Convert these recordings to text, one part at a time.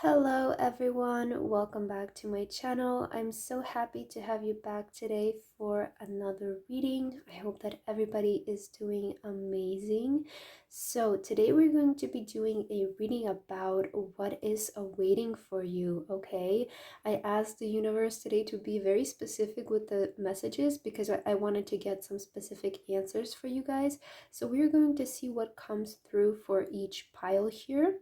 Hello everyone, welcome back to my channel. I'm so happy to have you back today for another reading. I hope that everybody is doing amazing. So today we're going to be doing a reading about what is awaiting for you, okay? I asked the universe today to be very specific with the messages because I wanted to get some specific answers for you guys. So we're going to see what comes through for each pile here.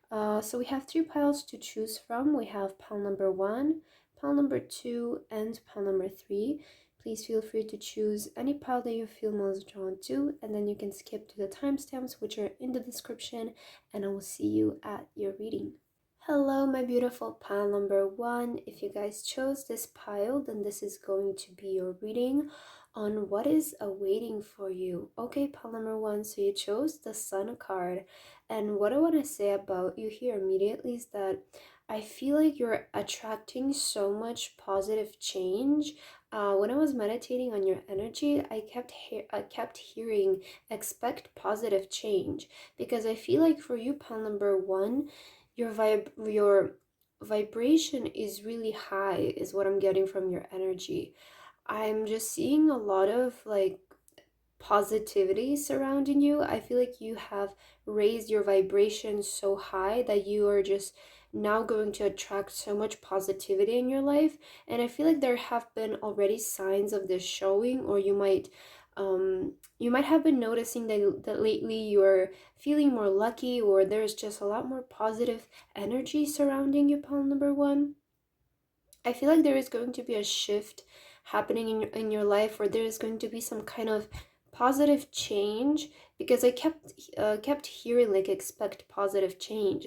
So we have three piles to choose from. We have pile number 1, pile number 2, and pile number 3. Please feel free to choose any pile that you feel most drawn to, and then you can skip to the timestamps which are in the description, and I will see you at your reading. Hello, my beautiful pile number 1. If you guys chose this pile, then this is going to be your reading on what is awaiting for you. Okay, pile number 1, so you chose the Sun card. And what I want to say about you here immediately is that I feel like you're attracting so much positive change. When I was meditating on your energy, I kept hearing expect positive change, because I feel like for you, pile number 1, your vibration is really high, is what I'm getting from your energy. I'm just seeing a lot of like positivity surrounding you. I feel like you have raised your vibration so high that you are just now going to attract so much positivity in your life. And I feel like there have been already signs of this showing, or you might have been noticing that lately you're feeling more lucky, or there's just a lot more positive energy surrounding you, pile number 1. I feel like there is going to be a shift happening in your life, where there is going to be some kind of positive change, because I kept hearing like expect positive change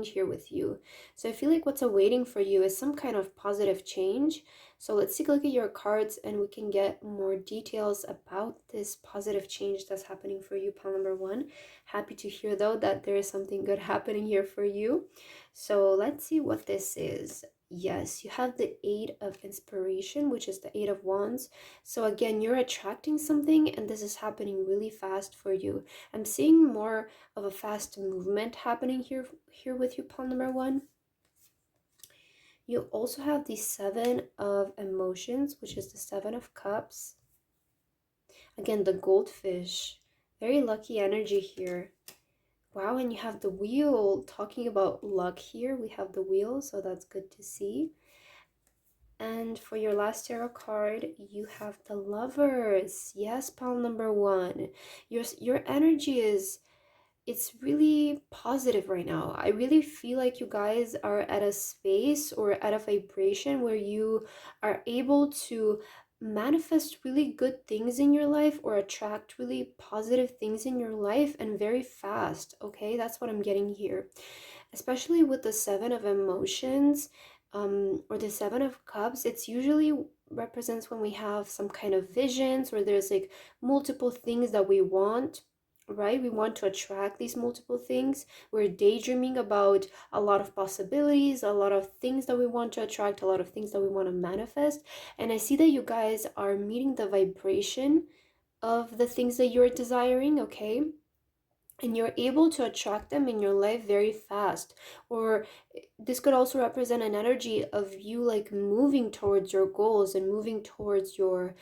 here with you. So I feel like what's awaiting for you is some kind of positive change. So let's take a look at your cards and we can get more details about this positive change that's happening for you, pile number 1. Happy to hear though that there is something good happening here for you. So let's see what this is. Yes, you have the 8 of Inspiration, which is the 8 of Wands. So again, you're attracting something, and this is happening really fast for you. I'm seeing more of a fast movement happening here with you, pile number 1. You also have the 7 of Emotions, which is the 7 of Cups. Again, the goldfish. Very lucky energy here. Wow, and you have the wheel, talking about luck here. We have the wheel, so that's good to see. And for your last tarot card, you have the Lovers. Yes, pile number 1. Your energy it's really positive right now. I really feel like you guys are at a space or at a vibration where you are able to manifest really good things in your life, or attract really positive things in your life, and very fast. Okay, that's what I'm getting here, especially with the 7 of Emotions, or the 7 of Cups. It's usually represents when we have some kind of visions, or there's like multiple things that we want, right? We want to attract these multiple things. We're daydreaming about a lot of possibilities, a lot of things that we want to attract, a lot of things that we want to manifest. And I see that you guys are meeting the vibration of the things that you're desiring, okay? And you're able to attract them in your life very fast. Or this could also represent an energy of you like moving towards your goals and moving towards your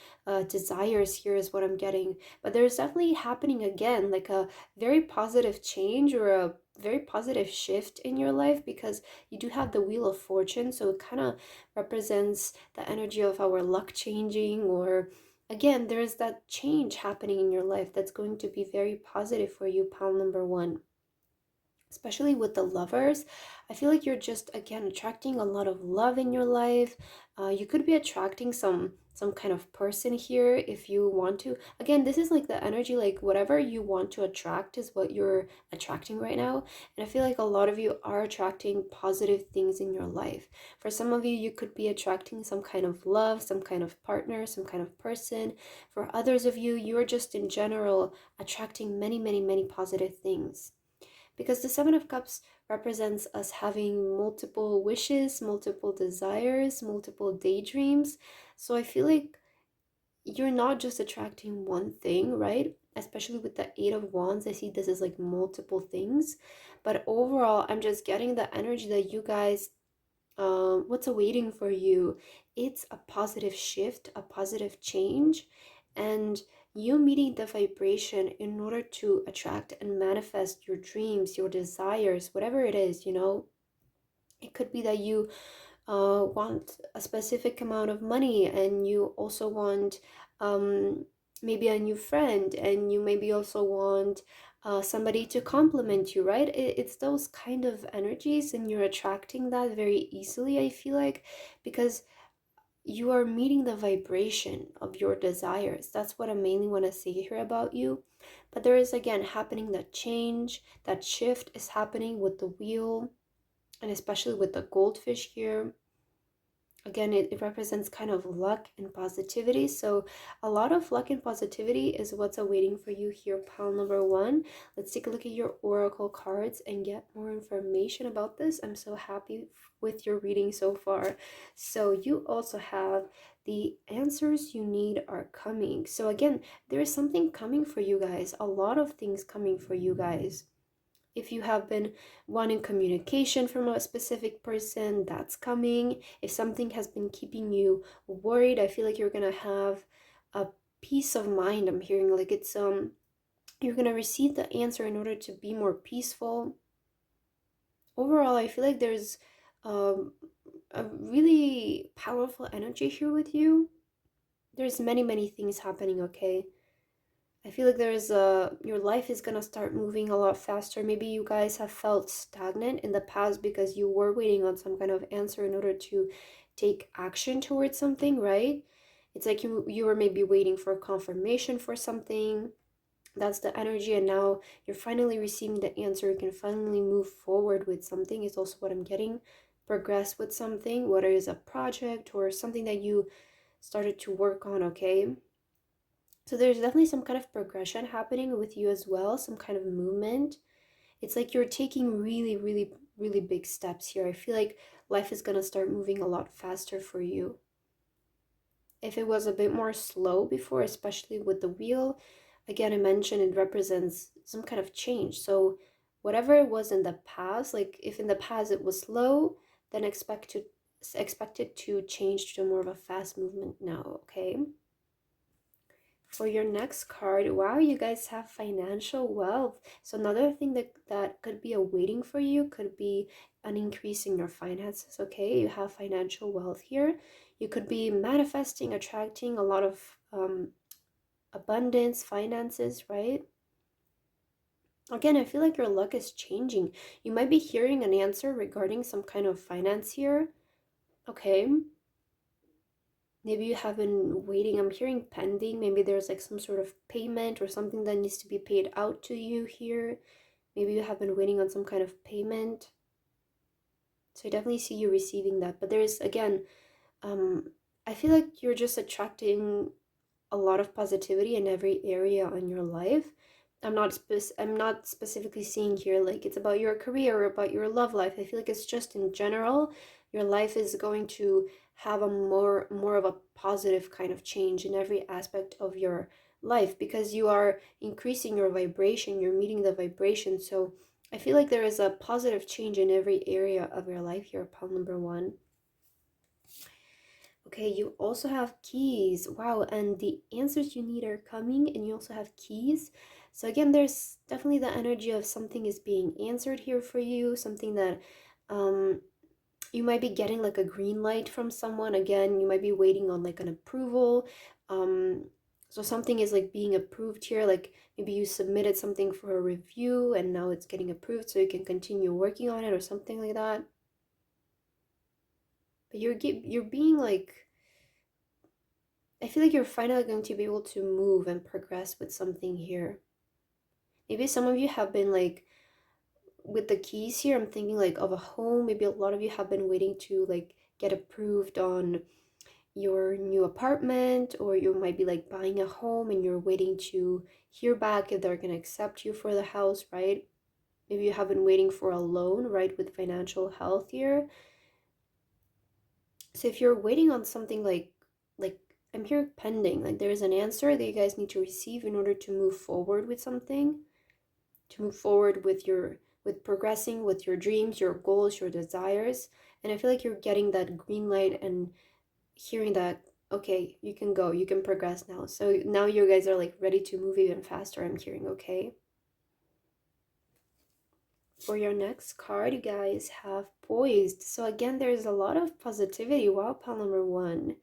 desires here, is what I'm getting. But there's definitely happening again like a very positive change, or a very positive shift in your life, because you do have the Wheel of Fortune, so it kind of represents the energy of our luck changing, or again, there's that change happening in your life that's going to be very positive for you, pile number 1. Especially with the Lovers, I feel like you're just again attracting a lot of love in your life. You could be attracting some kind of person here if you want to. Again, this is like the energy, like whatever you want to attract is what you're attracting right now. And I feel like a lot of you are attracting positive things in your life. For some of you, you could be attracting some kind of love, some kind of partner, some kind of person. For others of you, you're just in general attracting many, many, many positive things, because the 7 of Cups represents us having multiple wishes, multiple desires, multiple daydreams. So I feel like you're not just attracting one thing, right? especially with the Eight of Wands. I see this as like multiple things, but overall, I'm just getting the energy that you guys, what's awaiting for you, it's a positive shift, a positive change, and you meeting the vibration in order to attract and manifest your dreams, your desires, whatever it is, you know. It could be that you want a specific amount of money, and you also want um, maybe a new friend, and you maybe also want somebody to compliment you, right? It's those kind of energies, and you're attracting that very easily, I feel like, because you are meeting the vibration of your desires. That's what I mainly want to say here about you. But there is again happening that change, that shift is happening with the wheel, and especially with the goldfish here. Again, it represents kind of luck and positivity. So a lot of luck and positivity is what's awaiting for you here, pile number one. Let's take a look at your oracle cards and get more information about this. I'm so happy with your reading so far. So you also have the answers you need are coming. So again, there is something coming for you guys, a lot of things coming for you guys. If you have been wanting communication from a specific person, that's coming. If something has been keeping you worried, I feel like you're gonna have a peace of mind. I'm hearing like it's you're gonna receive the answer in order to be more peaceful. Overall, I feel like there's um a really powerful energy here with you. There's many things happening, okay? I feel like there's your life is gonna start moving a lot faster. Maybe you guys have felt stagnant in the past because you were waiting on some kind of answer in order to take action towards something, right? It's like you were maybe waiting for confirmation for something. That's the energy, and now you're finally receiving the answer. You can finally move forward with something, is also what I'm getting. Progress with something, whether it's a project or something that you started to work on, okay? So there's definitely some kind of progression happening with you as well, some kind of movement. It's like you're taking really big steps here. I feel like life is going to start moving a lot faster for you. If it was a bit more slow before, especially with the wheel, again, I mentioned it represents some kind of change. So whatever it was in the past, like if in the past it was slow, then expect it to change to more of a fast movement now, okay? For your next card, wow, you guys have financial wealth. So another thing that could be awaiting for you could be an increase in your finances, okay? You have financial wealth here. You could be manifesting, attracting a lot of abundance, finances, right? Again, I feel like your luck is changing. You might be hearing an answer regarding some kind of finance here, okay? Maybe you have been waiting. I'm hearing pending. Maybe there's like some sort of payment or something that needs to be paid out to you here. Maybe you have been waiting on some kind of payment. So I definitely see you receiving that. But there's, again, I feel like you're just attracting a lot of positivity in every area in your life. I'm not specifically seeing here like it's about your career or about your love life. I feel like it's just in general your life is going to have a more of a positive kind of change in every aspect of your life because you are increasing your vibration, you're meeting the vibration. So I feel like there is a positive change in every area of your life here, pile number one. Okay, you also have keys. Wow, and the answers you need are coming, and you also have keys. So again, there's definitely the energy of something is being answered here for you, something that um you might be getting like a green light from someone. Again, you might be waiting on like an approval. Um so something is like being approved here, like maybe you submitted something for a review and now it's getting approved so you can continue working on it or something like that. But you're being like, I feel like you're finally going to be able to move and progress with something here. Maybe some of you have been like, with the keys here, I'm thinking like of a home. Maybe a lot of you have been waiting to like get approved on your new apartment, or you might be like buying a home and you're waiting to hear back if they're going to accept you for the house, right? Maybe you have been waiting for a loan, right, with financial health here. So if you're waiting on something like I'm here pending. Like there is an answer that you guys need to receive in order to move forward with something, to move forward with with progressing with your dreams, your goals, your desires. And I feel like you're getting that green light and hearing that, okay, you can go, you can progress now. So now you guys are like ready to move even faster, I'm hearing, okay? For your next card, you guys have poised. So again, there's a lot of positivity. Wow, pile number one.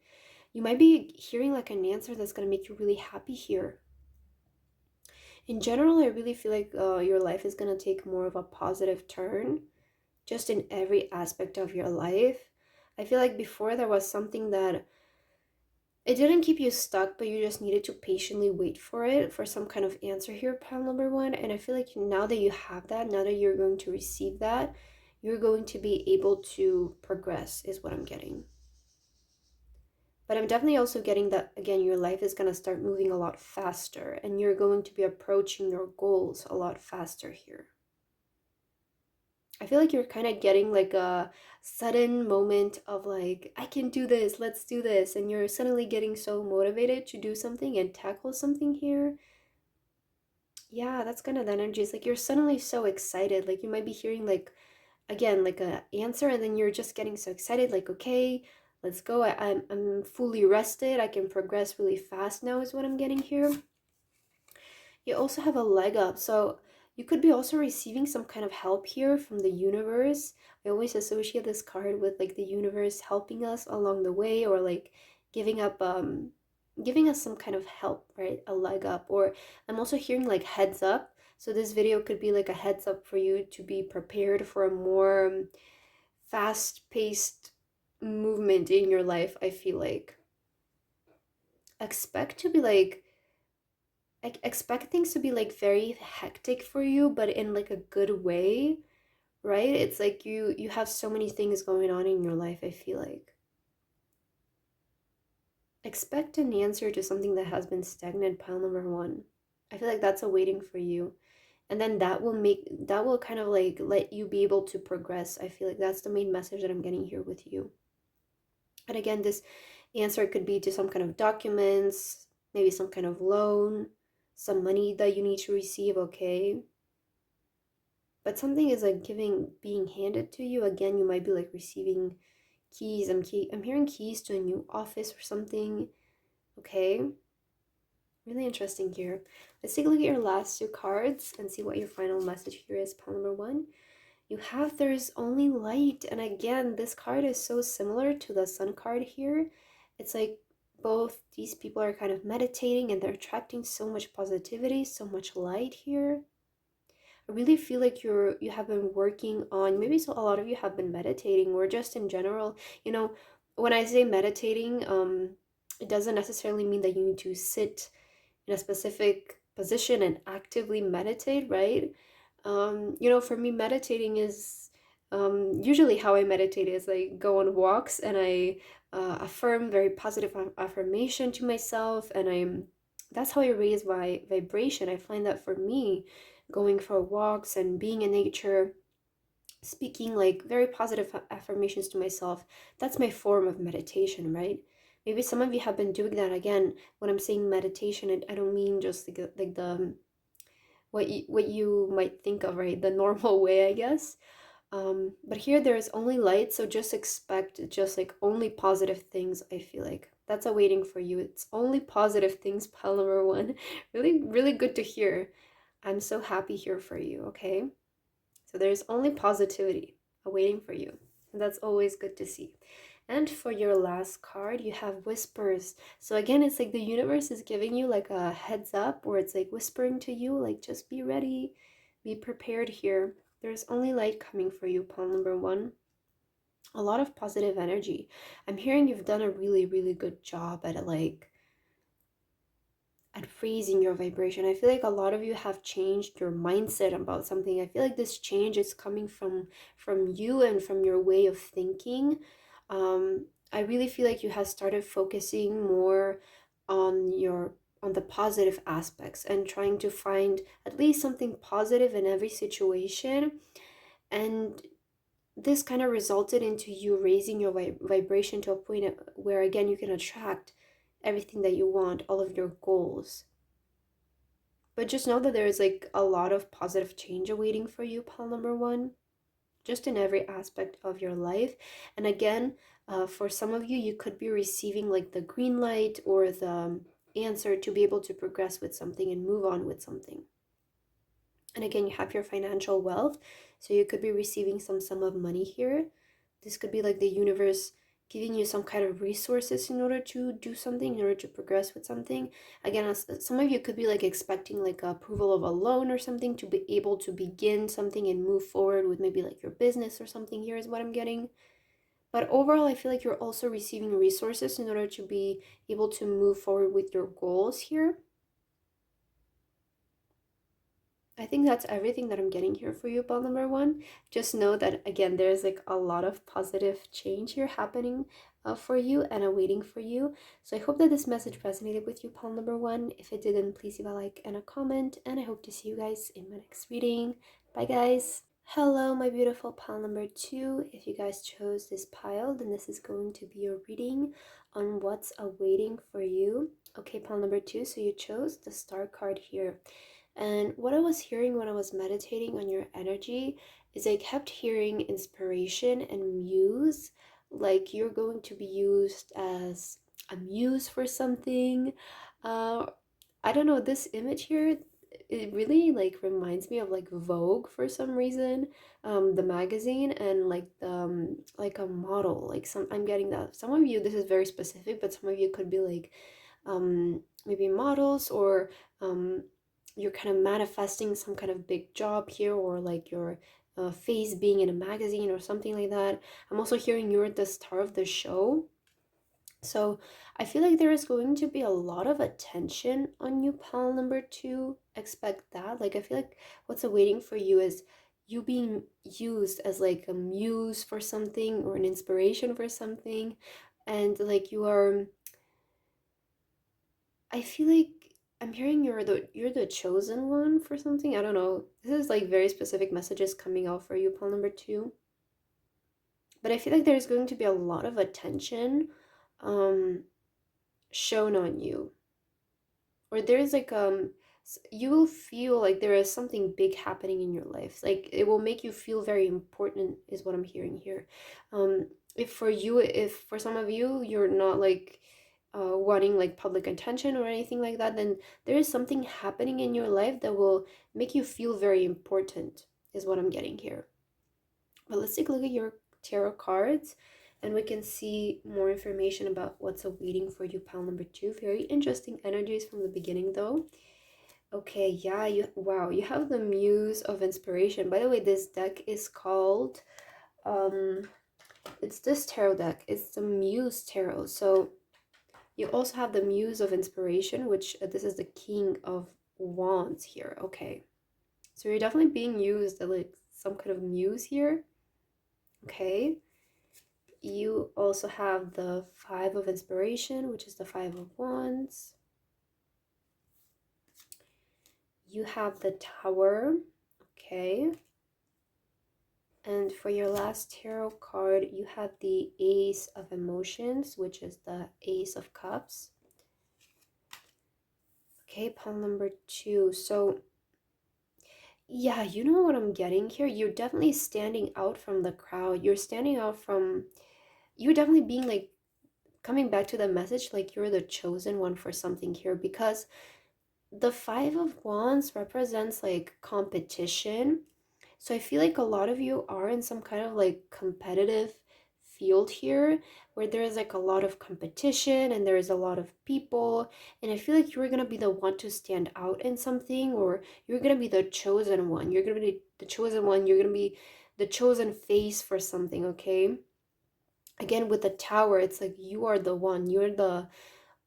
You might be hearing like an answer that's going to make you really happy here. In general, I really feel like your life is going to take more of a positive turn, just in every aspect of your life. I feel like before there was something that it didn't keep you stuck, but you just needed to patiently wait for it, for some kind of answer here, pile number one. And I feel like now that you have that, now that you're going to receive that, you're going to be able to progress, is what I'm getting. But I'm definitely also getting that, again, your life is going to start moving a lot faster and you're going to be approaching your goals a lot faster here. I feel like you're kind of getting like a sudden moment of like, I can do this, let's do this. And you're suddenly getting so motivated to do something and tackle something here. Yeah, that's kind of the energy. It's like you're suddenly so excited. Like you might be hearing like, again, like a answer and then you're just getting so excited. Like, okay, let's go. I'm fully rested. I can progress really fast now is what I'm getting here. You also have a leg up. So you could be also receiving some kind of help here from the universe. I always associate this card with like the universe helping us along the way, or like giving up giving us some kind of help, right? A leg up. Or I'm also hearing like heads up. So this video could be like a heads up for you to be prepared for a more fast-paced movement in your life. I feel like expect to be like expect things to be like very hectic for you, but in like a good way, right? It's like you have so many things going on in your life. I feel like expect an answer to something that has been stagnant, pile number one. I feel like that's awaiting for you, and then that will kind of like let you be able to progress. I feel like that's the main message that I'm getting here with you. And again, this answer could be to some kind of documents, maybe some kind of loan, some money that you need to receive, okay? But something is like being handed to you. Again, you might be like receiving keys. I'm hearing keys to a new office or something, okay? Really interesting here. Let's take a look at your last two cards and see what your final message here is, pile number one. You have there's only light, and again this card is so similar to the sun card here. It's like both these people are kind of meditating and they're attracting so much positivity, so much light here. I really feel like you have been working on, maybe so a lot of you have been meditating, or just in general, you know, when I say meditating, it doesn't necessarily mean that you need to sit in a specific position and actively meditate, right? You know, for me, meditating is usually how I meditate is I go on walks and I affirm very positive affirmation to myself, and that's how I raise my vibration. I find that for me, going for walks and being in nature, speaking like very positive affirmations to myself, that's my form of meditation, right? Maybe some of you have been doing that. Again, when I'm saying meditation, I don't mean just like the what you might think of, right? The normal way, I guess. But here there is only light, so just expect just like only positive things. I feel like that's awaiting for you. It's only positive things, pile number one. Really, really good to hear. I'm so happy here for you, okay? So there's only positivity awaiting for you. And that's always good to see. And for your last card, you have whispers. So again, it's like the universe is giving you like a heads up, or it's like whispering to you, like just be ready, be prepared here. There's only light coming for you, pile number one. A lot of positive energy. I'm hearing you've done a really, really good job at raising your vibration. I feel like a lot of you have changed your mindset about something. I feel like this change is coming from you and from your way of thinking. I really feel like you have started focusing more on on the positive aspects and trying to find at least something positive in every situation. And this kind of resulted into you raising your vibration to a point where again you can attract everything that you want, all of your goals. But just know that there is like a lot of positive change awaiting for you, pile number one, just in every aspect of your life. And again, for some of you, you could be receiving like the green light or the answer to be able to progress with something and move on with something. And again, you have your financial wealth, so you could be receiving some sum of money here. This could be like the universe giving you some kind of resources in order to do something, in order to progress with something. Again, some of you could be like expecting like approval of a loan or something to be able to begin something and move forward with maybe like your business or something. Here is what I'm getting. But overall, I feel like you're also receiving resources in order to be able to move forward with your goals here. I think that's everything that I'm getting here for you, ball number one. Just know that, again, there's like a lot of positive change here happening for you and awaiting for you. So I hope that this message resonated with you, pal number one. If it didn't, please leave a like and a comment. And I hope to see you guys in my next reading. Bye, guys. Hello, my beautiful pile number two. If you guys chose this pile, then this is going to be your reading on what's awaiting for you. Okay, pile number two, so you chose the star card here. And what I was hearing when I was meditating on your energy is I kept hearing inspiration and muse, like you're going to be used as a muse for something. Uh, I don't know, this image here, it really like reminds me of like Vogue for some reason, the magazine, and like a model, like some, I'm getting that. Some of you, this is very specific, but some of you could be like maybe models, or you're kind of manifesting some kind of big job here, or like your face being in a magazine or something like that. I'm also hearing you're the star of the show. So I feel like there is going to be a lot of attention on you, pal number two. Expect that. Like, I feel like what's awaiting for you is you being used as like a muse for something or an inspiration for something. And like you are, I feel like I'm hearing you're the chosen one for something. I don't know. This is like very specific messages coming out for you, pal number two. But I feel like there's going to be a lot of attention um shown on you, or there's like you will feel like there is something big happening in your life, like it will make you feel very important, is what I'm hearing here. If for you, if for some of you you're not like wanting like public attention or anything like that, then there is something happening in your life that will make you feel very important, is what I'm getting here. But let's take a look at your tarot cards and we can see more information about what's awaiting for you, pile number two. Very interesting energies from the beginning though. Okay, yeah, wow, you have the Muse of Inspiration. By the way, this deck is called it's this tarot deck. It's the Muse Tarot. So you also have the Muse of Inspiration, which this is the King of Wands here. Okay. So you're definitely being used as like some kind of muse here. Okay. You also have the Five of Inspiration, which is the Five of Wands. You have the Tower. Okay. And for your last tarot card, you have the Ace of Emotions, which is the Ace of Cups. Okay, pile number two. So yeah, you know what I'm getting here? You're definitely standing out from the crowd. You're standing out from, you're definitely being like, coming back to the message, like you're the chosen one for something here, because the Five of Wands represents like competition. So I feel like a lot of you are in some kind of like competitive field here, where there is like a lot of competition and there is a lot of people, and I feel like you're gonna be the one to stand out in something, or you're gonna be the chosen one. You're gonna be the chosen one. You're gonna be the chosen face for something. Okay. Again, with the Tower, it's like you are the one. You're the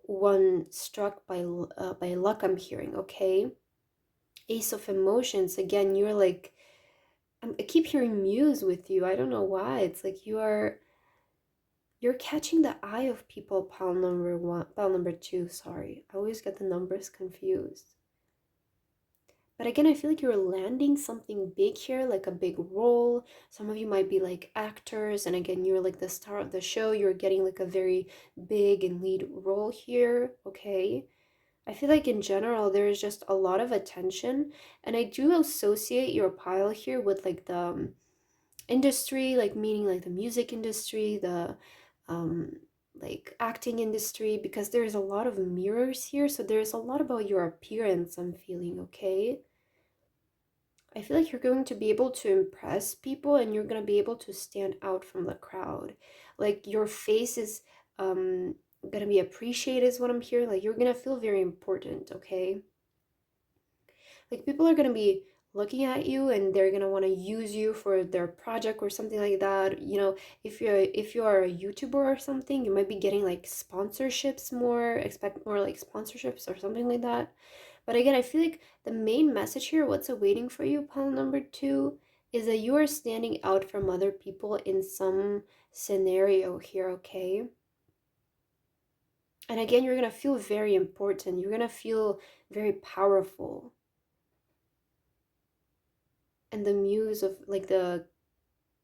one struck by luck, I'm hearing. Okay. Ace of Emotions, again, you're like, I keep hearing muse with you. I don't know why. It's like you're catching the eye of people, pile number one, pile number two, sorry. I always get the numbers confused. But again, I feel like you're landing something big here, like a big role. Some of you might be like actors, and again, you're like the star of the show. You're getting like a very big and lead role here, okay? I feel like in general, there's just a lot of attention, and I do associate your pile here with like the industry, like meaning like the music industry, the um, like acting industry, because there's a lot of mirrors here. So there's a lot about your appearance, I'm feeling, okay? I feel like you're going to be able to impress people and you're going to be able to stand out from the crowd. Like your face is going to be appreciated, is what I'm hearing. Like you're going to feel very important, okay? Like people are going to be looking at you and they're going to want to use you for their project or something like that. You know, if you are a YouTuber or something, you might be getting like sponsorships more, expect more like sponsorships or something like that. But again, I feel like the main message here, what's awaiting for you, pile number two, is that you are standing out from other people in some scenario here, okay? And again, you're going to feel very important. You're going to feel very powerful. And the muse of like the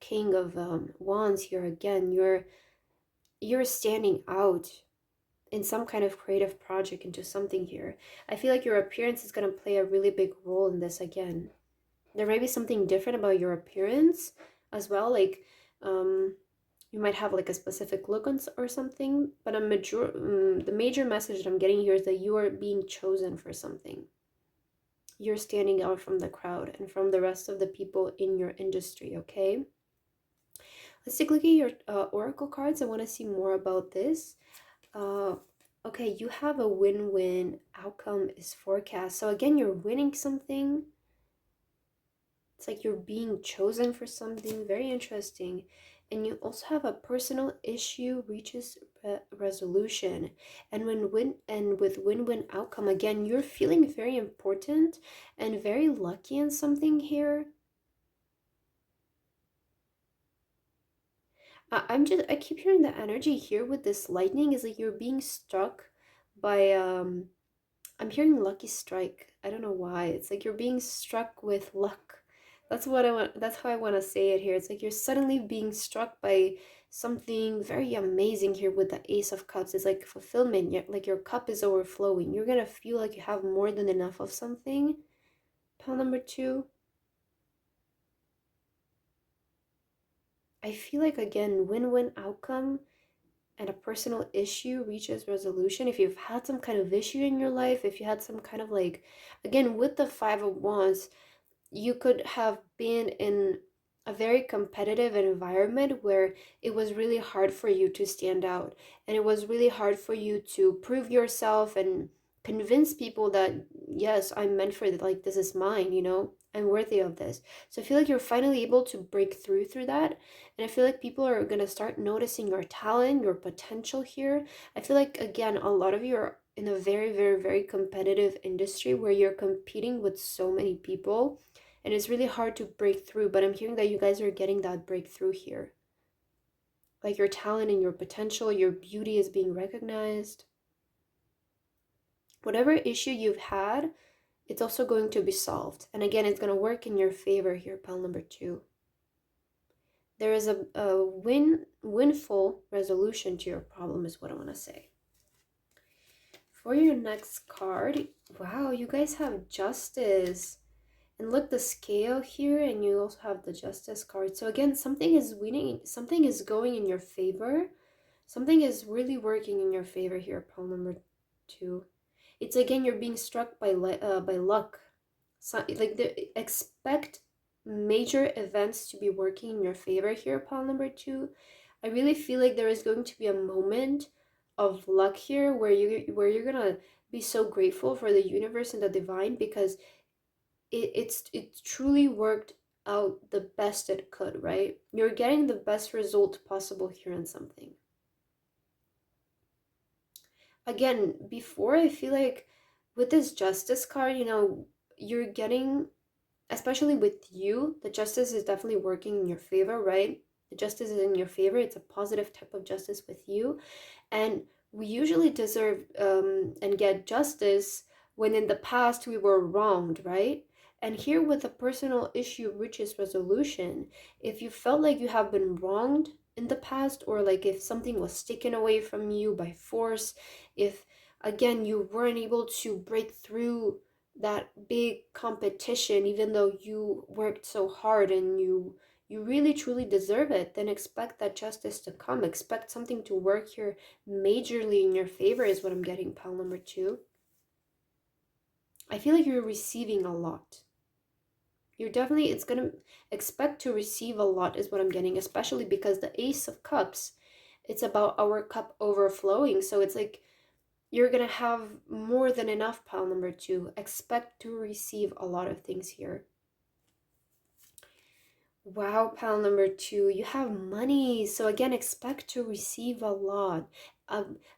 king of wands here again, you're standing out in some kind of creative project into something here. I feel like your appearance is going to play a really big role in this again. There might be something different about your appearance as well, like you might have like a specific look on or something, but the major message that I'm getting here is that you are being chosen for something. You're standing out from the crowd and from the rest of the people in your industry, okay? Let's take a look at your oracle cards. I want to see more about this. uh okay, you have a win-win outcome is forecast. So again, you're winning something. It's like you're being chosen for something very interesting. And you also have a personal issue reaches resolution. And with win-win outcome, again, you're feeling very important and very lucky in something here. I keep hearing the energy here with this lightning is like you're being struck by I'm hearing lucky strike. I don't know why. It's like you're being struck with luck. That's what I want. That's how I want to say it here. It's like you're suddenly being struck by something very amazing here with the Ace of Cups. It's like fulfillment. Like your cup is overflowing. You're gonna feel like you have more than enough of something. Pile number two. I feel like again, win-win outcome and a personal issue reaches resolution. If you've had some kind of issue in your life, if you had some kind of like, again, with the Five of Wands, you could have been in a very competitive environment where it was really hard for you to stand out and it was really hard for you to prove yourself and convince people that yes, I'm meant for it, like this is mine, you know, I'm worthy of this. So I feel like you're finally able to break through that, and I feel like people are going to start noticing your talent, your potential here. I feel like again, a lot of you are in a very very very competitive industry where you're competing with so many people and it's really hard to break through, but I'm hearing that you guys are getting that breakthrough here. Like your talent and your potential, your beauty is being recognized. Whatever issue you've had, it's also going to be solved. And again, it's going to work in your favor here, pile number two. There is a windful resolution to your problem is what I want to say. For your next card, wow, you guys have justice. And look, the scale here, and you also have the justice card. So again, something is winning, something is going in your favor. Something is really working in your favor here, pile number two. It's again, you're being struck by luck. So, like expect major events to be working in your favor here, pile number two. I really feel like there is going to be a moment of luck here where you're gonna be so grateful for the universe and the divine because it's truly worked out the best it could, right? You're getting the best result possible here in something. Again, before I feel like with this justice card, you know, you're getting, especially with you, the justice is definitely working in your favor, right? The justice is in your favor. It's a positive type of justice with you. And we usually deserve and get justice when in the past we were wronged, right? And here with the personal issue reaches resolution, if you felt like you have been wronged in the past, or like if something was taken away from you by force, if again you weren't able to break through that big competition even though you worked so hard and you really truly deserve it, then expect that justice to come. Expect something to work here majorly in your favor is what I'm getting, pile number two. I feel like you're receiving a lot. You're definitely, it's going to expect to receive a lot is what I'm getting, especially because the Ace of Cups, it's about our cup overflowing. So it's like you're going to have more than enough, pile number two. Expect to receive a lot of things here. Wow, pile number two, you have money. So again, expect to receive a lot.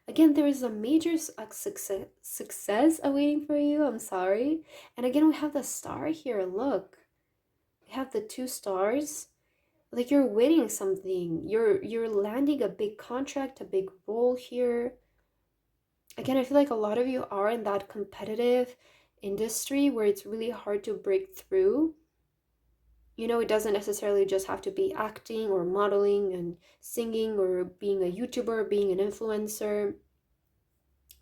Again, there is a major success awaiting for you. I'm sorry. And again, we have the star here. Look, we have the two stars. Like you're winning something. You're landing a big contract, a big role here. Again, I feel like a lot of you are in that competitive industry where it's really hard to break through. You know, it doesn't necessarily just have to be acting or modeling and singing or being a YouTuber, being an influencer,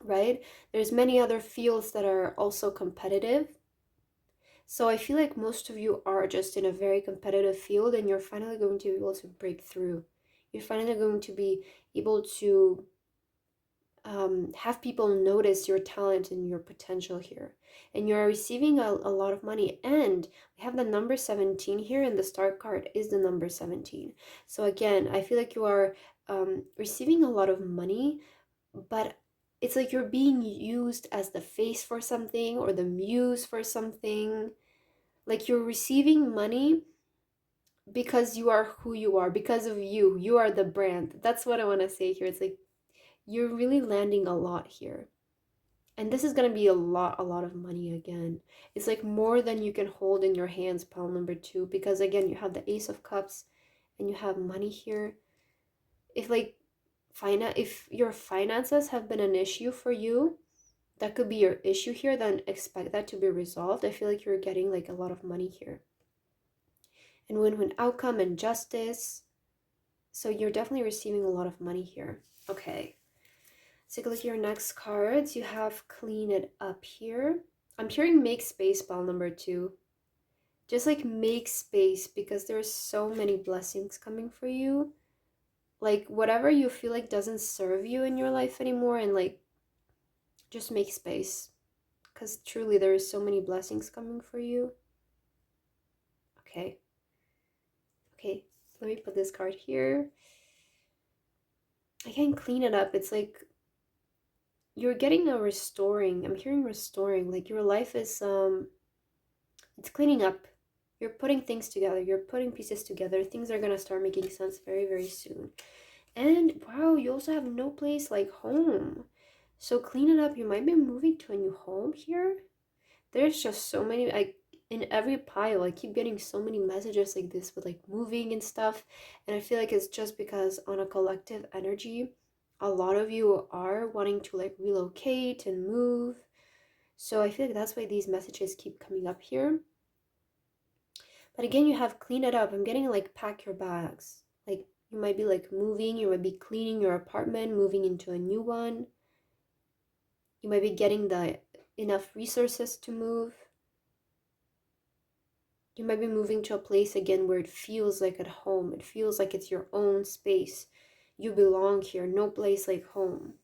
right? There's many other fields that are also competitive. So I feel like most of you are just in a very competitive field and you're finally going to be able to break through. You're finally going to be able to have people notice your talent and your potential here. And you're receiving a lot of money. And we have the number 17 here, and the star card is the number 17. So again, I feel like you are receiving a lot of money, but it's like you're being used as the face for something or the muse for something. Like you're receiving money because you are who you are, because of you. You are the brand. That's what I want to say here. It's like you're really landing a lot here. And this is going to be a lot of money again. It's like more than you can hold in your hands, pile number two, because again, you have the Ace of Cups and you have money here. If like if your finances have been an issue for you, that could be your issue here, then expect that to be resolved. I feel like you're getting like a lot of money here. And win-win outcome and justice. So you're definitely receiving a lot of money here. Okay. Take a look at your next cards. You have clean it up here. I'm hearing make space, pile number two. Just like make space because there's so many blessings coming for you. Like whatever you feel like doesn't serve you in your life anymore, and like just make space because truly there is so many blessings coming for you. Okay. Okay, let me put this card here. I can clean it up. It's like you're getting a restoring. I'm hearing restoring. Like your life is it's cleaning up. You're putting things together. You're putting pieces together. Things are going to start making sense very, very soon. And wow, you also have no place like home. So clean it up. You might be moving to a new home here. There's just so many, like in every pile, I keep getting so many messages like this with like moving and stuff. And I feel like it's just because on a collective energy, a lot of you are wanting to like relocate and move. So I feel like that's why these messages keep coming up here. But again, you have clean it up. I'm getting like pack your bags. Like you might be like moving, you might be cleaning your apartment, moving into a new one. You might be getting the enough resources to move. You might be moving to a place again where it feels like at home. It feels like it's your own space. You belong here, no place like home.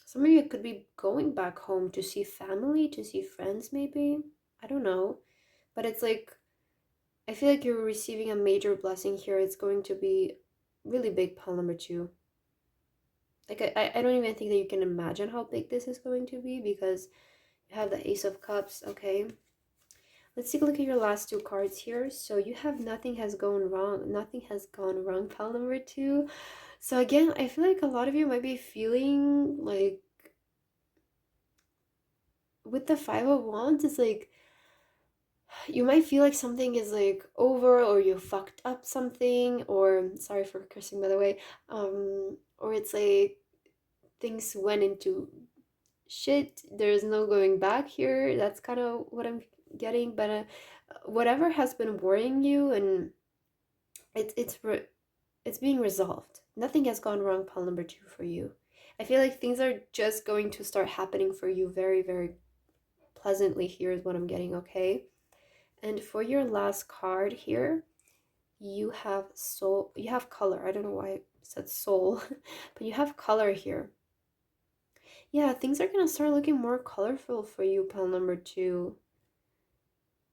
Some of you could be going back home to see family, to see friends maybe. I don't know. But it's like I feel like you're receiving a major blessing here. It's going to be really big, pile number two. Like, I don't even think that you can imagine how big this is going to be because you have the Ace of Cups, okay? Let's take a look at your last two cards here. So you have nothing has gone wrong. Nothing has gone wrong, pile number two. So again, I feel like a lot of you might be feeling like with the Five of Wands, it's like you might feel like something is like over or you fucked up something, or sorry for cursing by the way, or it's like things went into shit, there's no going back here. That's kind of what I'm getting better, whatever has been worrying you, and it's being resolved. Nothing has gone wrong, pile number two, for you. I feel like things are just going to start happening for you very, very pleasantly here is what I'm getting, okay? And for your last card here, you have soul, you have color. I don't know why I said soul, but you have color here. Yeah, things are gonna start looking more colorful for you, pile number two.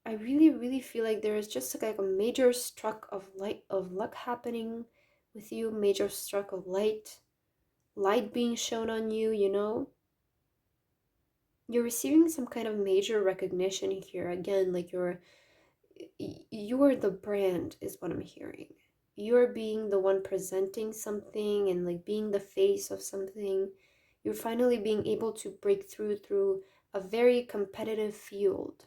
I really, really feel like there is just like a major struck of light of luck happening with you, major struck of light being shown on you, you know? You're receiving some kind of major recognition here. Again, like you're the brand is what I'm hearing. You're being the one presenting something and like being the face of something. You're finally being able to break through a very competitive field.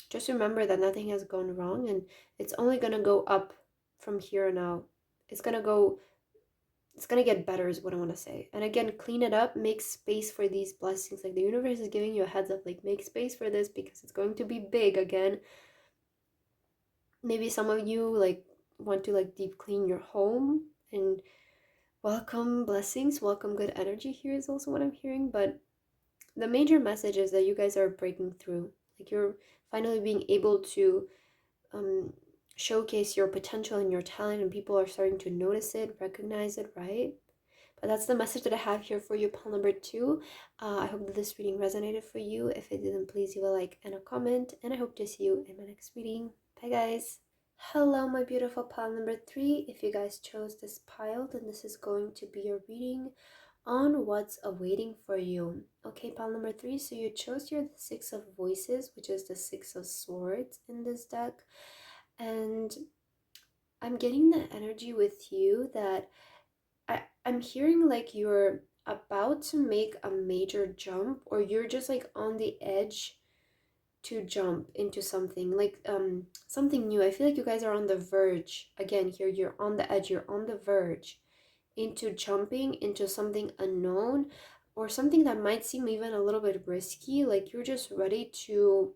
Just remember that nothing has gone wrong and it's only going to go up from here on out. It's going to go, it's going to get better is what I want to say. And again, clean it up, make space for these blessings. Like the universe is giving you a heads up, like make space for this because it's going to be big again. Maybe some of you like want to like deep clean your home and welcome blessings, welcome good energy here is also what I'm hearing. But the major message is that you guys are breaking through. Like you're finally being able to um, showcase your potential and your talent, and people are starting to notice it, recognize it, right? But that's the message that I have here for you, pile number two. I hope that this reading resonated for you. If it didn't, please leave a like and a comment, and I hope to see you in my next reading. Bye, guys. Hello, my beautiful pile number three. If you guys chose this pile, then this is going to be your reading on what's awaiting for you. Okay, pile number three, so you chose your Six of Voices, which is the Six of Swords in this deck. And I'm getting the energy with you that I'm hearing like you're about to make a major jump, or you're just like on the edge to jump into something like something new. I feel like you guys are on the verge again here. You're on the edge, you're on the verge into jumping into something unknown, or something that might seem even a little bit risky. Like you're just ready to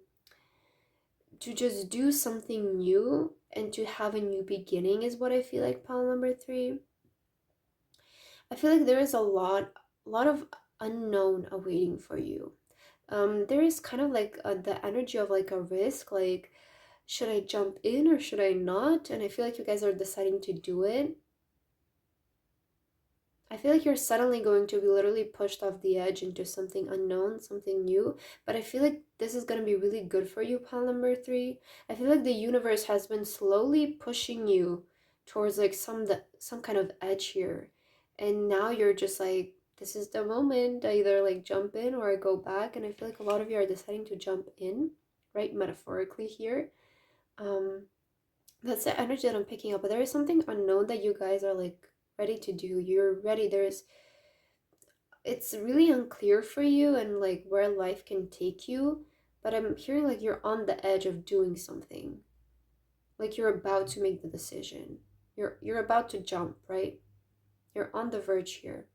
just do something new and to have a new beginning is what I feel like, pile number three. I feel like there is a lot of unknown awaiting for you. There is kind of like the energy of like a risk, like should I jump in or should I not? And I feel like you guys are deciding to do it. I feel like you're suddenly going to be literally pushed off the edge into something unknown, something new. But I feel like this is going to be really good for you, pile number three. I feel like the universe has been slowly pushing you towards like some kind of edge here. And now you're just like, this is the moment. I either like jump in or I go back. And I feel like a lot of you are deciding to jump in, right? Metaphorically here. Um, that's the energy that I'm picking up. But there is something unknown that you guys are like ready to do. You're ready. It's really unclear for you and like where life can take you, but I'm hearing like you're on the edge of doing something. Like you're about to make the decision. You're about to jump, right? You're on the verge here.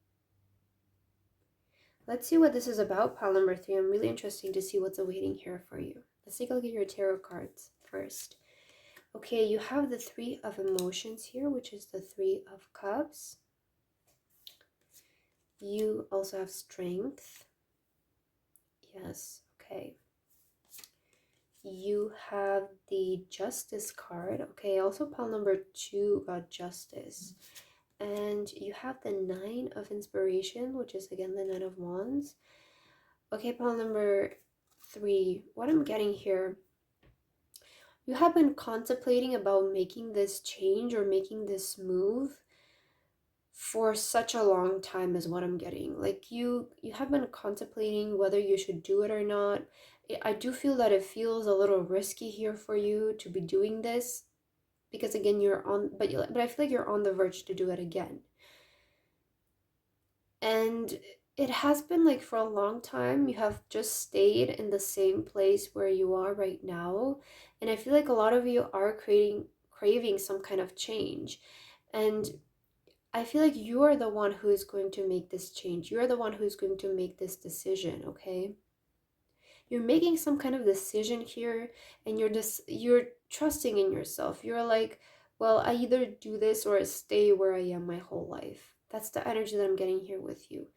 Let's see what this is about, pile number three. I'm really interested to see what's awaiting here for you. Let's take a look at your tarot cards first. Okay, you have the Three of Emotions here, which is the Three of Cups. You also have Strength. Yes, okay. You have the Justice card. Okay, also pile number two got Justice. And you have the Nine of Inspiration, which is again the Nine of Wands. Okay, pile number three. What I'm getting here, you have been contemplating about making this change or making this move for such a long time is what I'm getting. Like you have been contemplating whether you should do it or not. I do feel that it feels a little risky here for you to be doing this because again you're on but I feel like you're on the verge to do it again. And it has been like for a long time you have just stayed in the same place where you are right now, and I feel like a lot of you are craving some kind of change. And I feel like you are the one who is going to make this change. You're the one who's going to make this decision, okay? You're making some kind of decision here, and you're trusting in yourself. You're like, well, I either do this or I stay where I am my whole life. That's the energy that I'm getting here with you.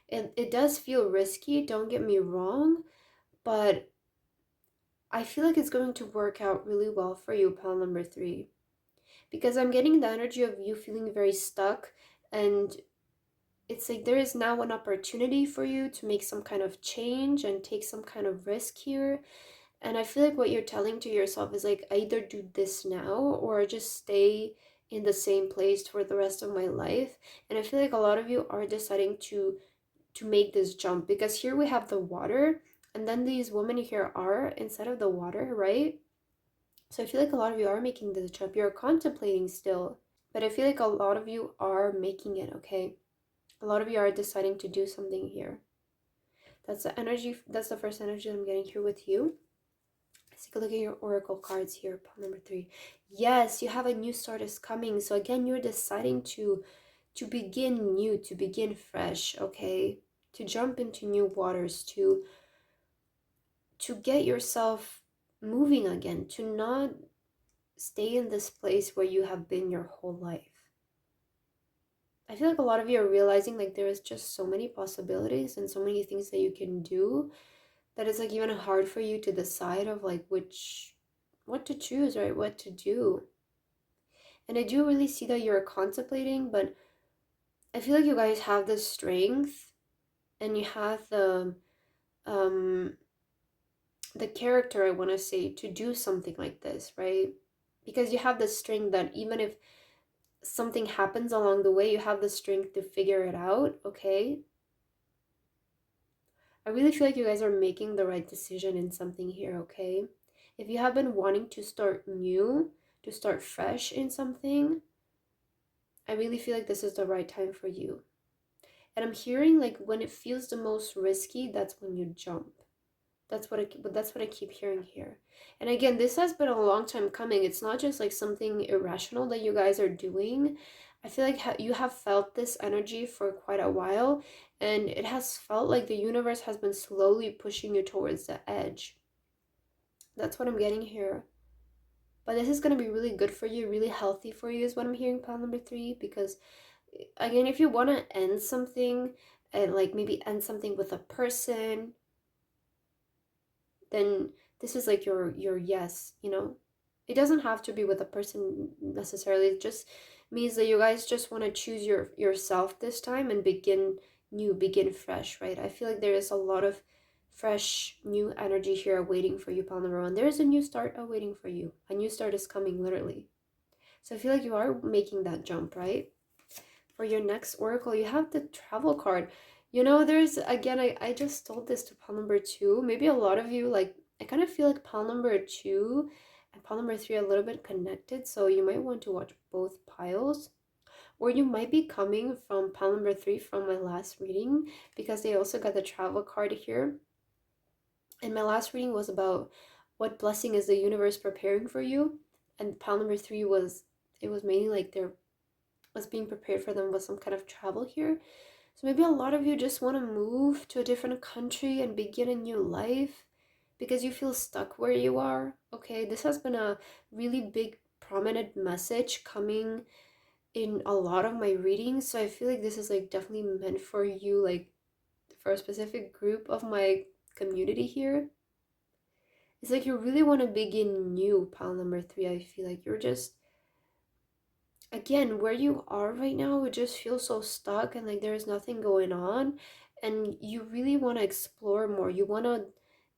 It does feel risky, don't get me wrong, but I feel like it's going to work out really well for you, pile number 3. Because I'm getting the energy of you feeling very stuck, and it's like there is now an opportunity for you to make some kind of change and take some kind of risk here. And I feel like what you're telling to yourself is like, I either do this now or just stay in the same place for the rest of my life. And I feel like a lot of you are deciding to make this jump, because here we have the water, and then these women here are inside of the water, right? So I feel like a lot of you are making this jump. You're contemplating still, but I feel like a lot of you are making it, okay? A lot of you are deciding to do something here. That's the energy, that's the first energy that I'm getting here with you. Let's take a look at your oracle cards here, pile number 3. Yes, you have a new start is coming. So again, you're deciding to begin new, to begin fresh, okay? To jump into new waters, to get yourself moving again, to not stay in this place where you have been your whole life. I feel like a lot of you are realizing like there is just so many possibilities and so many things that you can do that it's like even hard for you to decide of like what to choose, right? What to do. And I do really see that you're contemplating, but I feel like you guys have the strength and you have um the character, I want to say, to do something like this, right? Because you have the strength that even if something happens along the way, you have the strength to figure it out, okay? I really feel like you guys are making the right decision in something here, okay? If you have been wanting to start new, to start fresh in something, I really feel like this is the right time for you. And I'm hearing like when it feels the most risky, that's when you jump. That's what I keep hearing here. And again, this has been a long time coming. It's not just like something irrational that you guys are doing. I feel like you have felt this energy for quite a while, and it has felt like the universe has been slowly pushing you towards the edge. That's what I'm getting here. But this is going to be really good for you, really healthy for you is what I'm hearing, pile number 3, because again, if you want to end something and like maybe end something with a person, then this is like your yes, you know? It doesn't have to be with a person necessarily. It just means that you guys just want to choose yourself this time and begin new, begin fresh, right? I feel like there is a lot of fresh new energy here awaiting for you, pal number 1. There is a new start awaiting for you. A new start is coming, literally. So I feel like you are making that jump, right? For your next oracle, you have the travel card. You know, there's, again, I just told this to pile number 2. Maybe a lot of you, like, I kind of feel like pile number 2 and pile number 3 are a little bit connected. So you might want to watch both piles. Or you might be coming from pile number 3 from my last reading, because they also got the travel card here. And my last reading was about what blessing is the universe preparing for you. And pile number 3 was, it was mainly like there was being prepared for them with some kind of travel here. So maybe a lot of you just want to move to a different country and begin a new life because you feel stuck where you are. Okay, this has been a really big prominent message coming in a lot of my readings. So I feel like this is like definitely meant for you, like for a specific group of my community here. It's like you really want to begin new, pile number 3. I feel like you're just, again, where you are right now, it just feels so stuck and like there's nothing going on, and you really want to explore more. You want to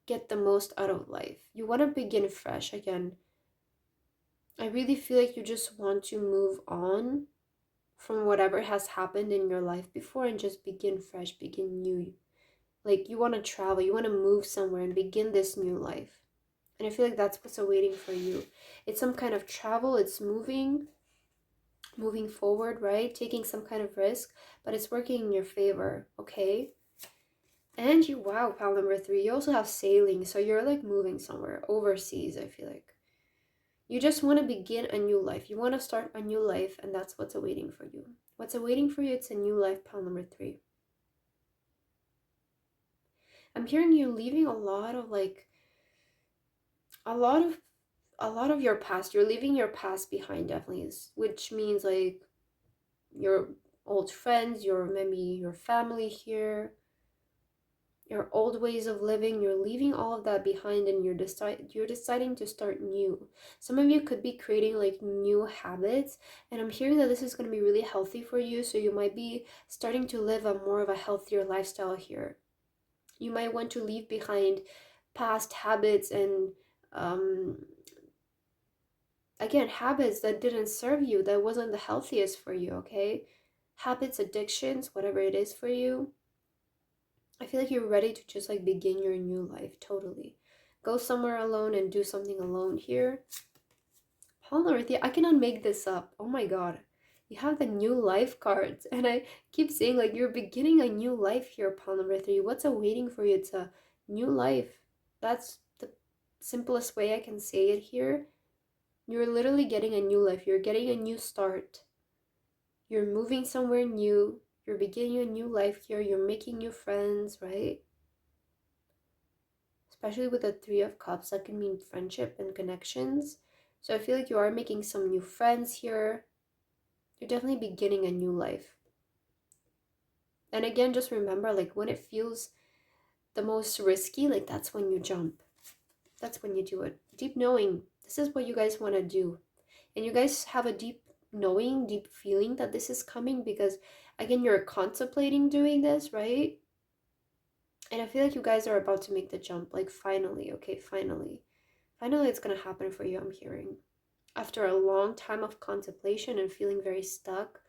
get the most out of life. You want to begin fresh again. I really feel like you just want to move on from whatever has happened in your life before and just begin fresh, begin new. Like you want to travel, you want to move somewhere and begin this new life. And I feel like that's what's awaiting for you. It's some kind of travel, it's moving forward, right? Taking some kind of risk, but it's working in your favor, okay? And you, wow, pile number 3, you also have sailing, so you're like moving somewhere overseas, I feel like. You just want to begin a new life. You want to start a new life, and that's what's awaiting for you. What's awaiting for you, it's a new life, pile number 3. I'm hearing you leaving a lot of like a lot of your past. You're leaving your past behind, definitely, which means like your old friends, maybe your family here, your old ways of living. You're leaving all of that behind, and you're deciding to start new. Some of you could be creating like new habits, and I'm hearing that this is going to be really healthy for you, so you might be starting to live a more of a healthier lifestyle here. You might want to leave behind past habits and again, habits that didn't serve you, that wasn't the healthiest for you, okay? Habits, addictions, whatever it is for you. I feel like you're ready to just like begin your new life, totally. Go somewhere alone and do something alone here. Palmarithia, I cannot make this up. Oh my god. You have the new life cards, and I keep saying like you're beginning a new life here, Palmarithia. What's awaiting for you? It's a new life. That's the simplest way I can say it here. You're literally getting a new life. You're getting a new start. You're moving somewhere new. You're beginning a new life here. You're making new friends, right? Especially with the Three of Cups, that can mean friendship and connections. So I feel like you are making some new friends here. You're definitely beginning a new life. And again, just remember, like when it feels the most risky, like that's when you jump. That's when you do it. Deep knowing, this is what you guys want to do. And you guys have a deep knowing, deep feeling that this is coming because, again, you're contemplating doing this, right? And I feel like you guys are about to make the jump, like finally, okay, finally. Finally, it's going to happen for you, I'm hearing. After a long time of contemplation and feeling very stuck.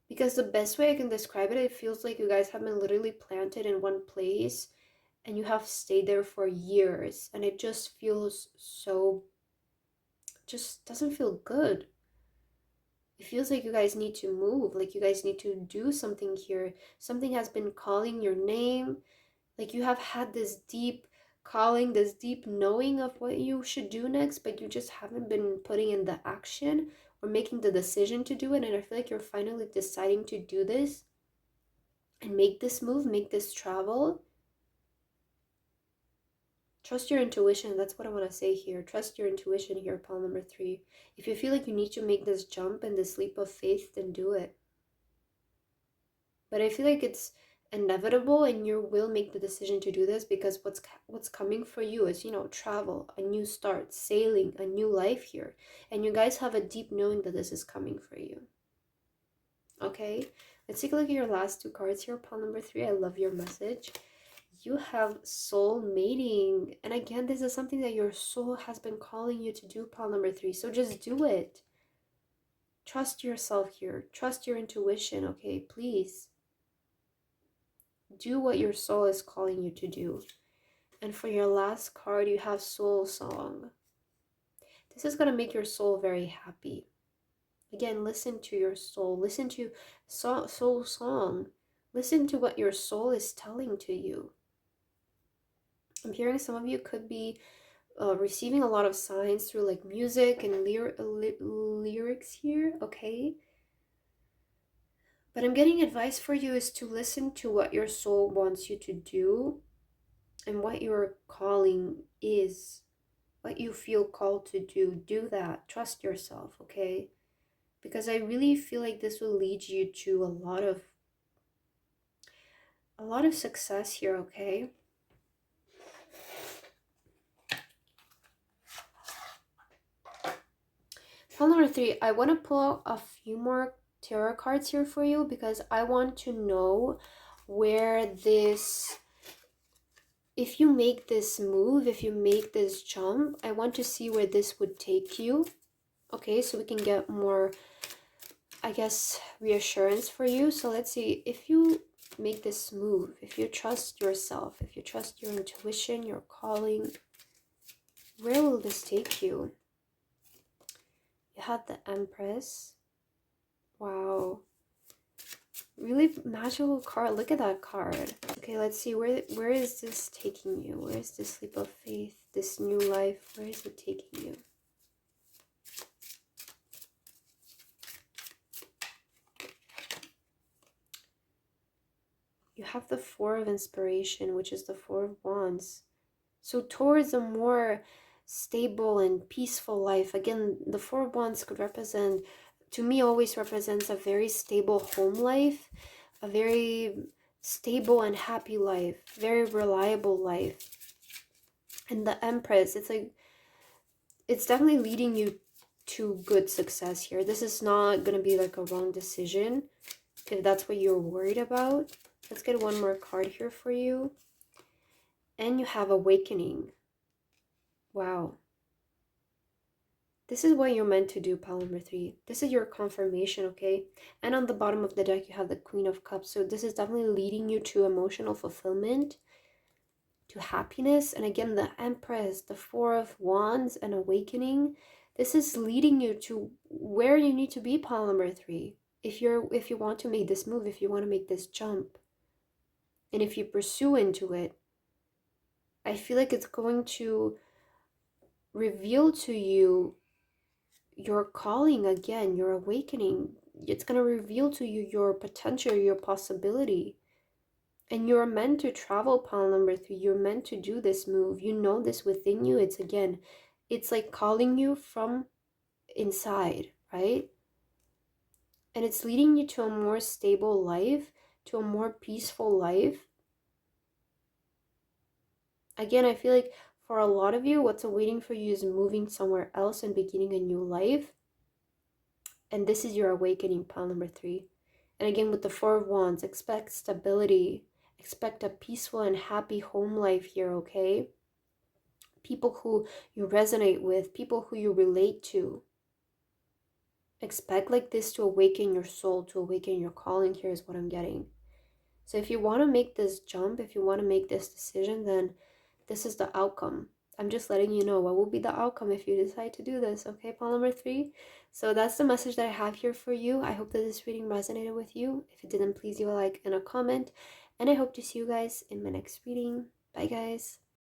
Because the best way I can describe it, it feels like you guys have been literally planted in one place and you have stayed there for years. And it just feels so, just doesn't feel good. It feels like you guys need to move, like you guys need to do something here. Something has been calling your name. Like you have had this deep calling, this deep knowing of what you should do next, but you just haven't been putting in the action or making the decision to do it. And I feel like you're finally deciding to do this and make this move, make this travel. Trust your intuition. That's what I want to say here. Trust your intuition here, pile number 3. If you feel like you need to make this jump and this leap of faith, then do it. But I feel like it's inevitable and you will make the decision to do this because what's coming for you is, you know, travel, a new start, sailing, a new life here. And you guys have a deep knowing that this is coming for you. Okay, let's take a look at your last 2 cards here, pile number 3. I love your message. You have soul mating. And again, this is something that your soul has been calling you to do, pile number 3. So just do it. Trust yourself here. Trust your intuition, okay? Please. Do what your soul is calling you to do. And for your last card, you have Soul Song. This is going to make your soul very happy. Again, listen to your soul. Listen to soul song. Listen to what your soul is telling to you. I'm hearing some of you could be receiving a lot of signs through like music and lyrics here, okay? But I'm getting advice for you is to listen to what your soul wants you to do and what your calling is, what you feel called to do. Do that. Trust yourself, okay? Because I really feel like this will lead you to a lot of success here, okay? Pile number 3, I want to pull out a few more tarot cards here for you because I want to know where this, if you make this move, if you make this jump, I want to see where this would take you. Okay, so we can get more, I guess, reassurance for you. So let's see, if you make this move, if you trust yourself, if you trust your intuition, your calling, where will this take you? You had the Empress. Wow. Really magical card. Look at that card. Okay, let's see, where is this taking you? Where is this leap of faith, this new life? Where is it taking you? you have the Four of Inspiration, which is the Four of Wands. So towards a more stable and peaceful life. Again, the Four of Wands could represent, to me, always represents a very stable home life, a very stable and happy life, very reliable life. And the Empress, it's like, it's definitely leading you to good success here. This is not going to be like a wrong decision if that's what you're worried about. Let's get one more card here for you. And you have Awakening. Wow. This is what you're meant to do, pile number 3. This is your confirmation, okay? And on the bottom of the deck, you have the Queen of Cups. So this is definitely leading you to emotional fulfillment, to happiness. And again, the Empress, the Four of Wands, and Awakening. This is leading you to where you need to be, pile number 3. If you want to make this move, if you want to make this jump, and if you pursue into it, I feel like it's going to reveal to you your calling again, your awakening. It's going to reveal to you your potential, your possibility. And you're meant to travel, pile number 3. You're meant to do this move. You know this within you. It's again, it's like calling you from inside, right? And it's leading you to a more stable life, to a more peaceful life. Again, I feel like for a lot of you, what's awaiting for you is moving somewhere else and beginning a new life. And this is your awakening, pile number 3. And again, with the Four of Wands, expect stability. Expect a peaceful and happy home life here, okay? People who you resonate with, people who you relate to. Expect like this to awaken your soul, to awaken your calling here is what I'm getting. So if you want to make this jump, if you want to make this decision, then this is the outcome. I'm just letting you know what will be the outcome if you decide to do this, okay, pile number 3? So that's the message that I have here for you. I hope that this reading resonated with you. If it didn't, please leave a like and a comment. And I hope to see you guys in my next reading. Bye, guys.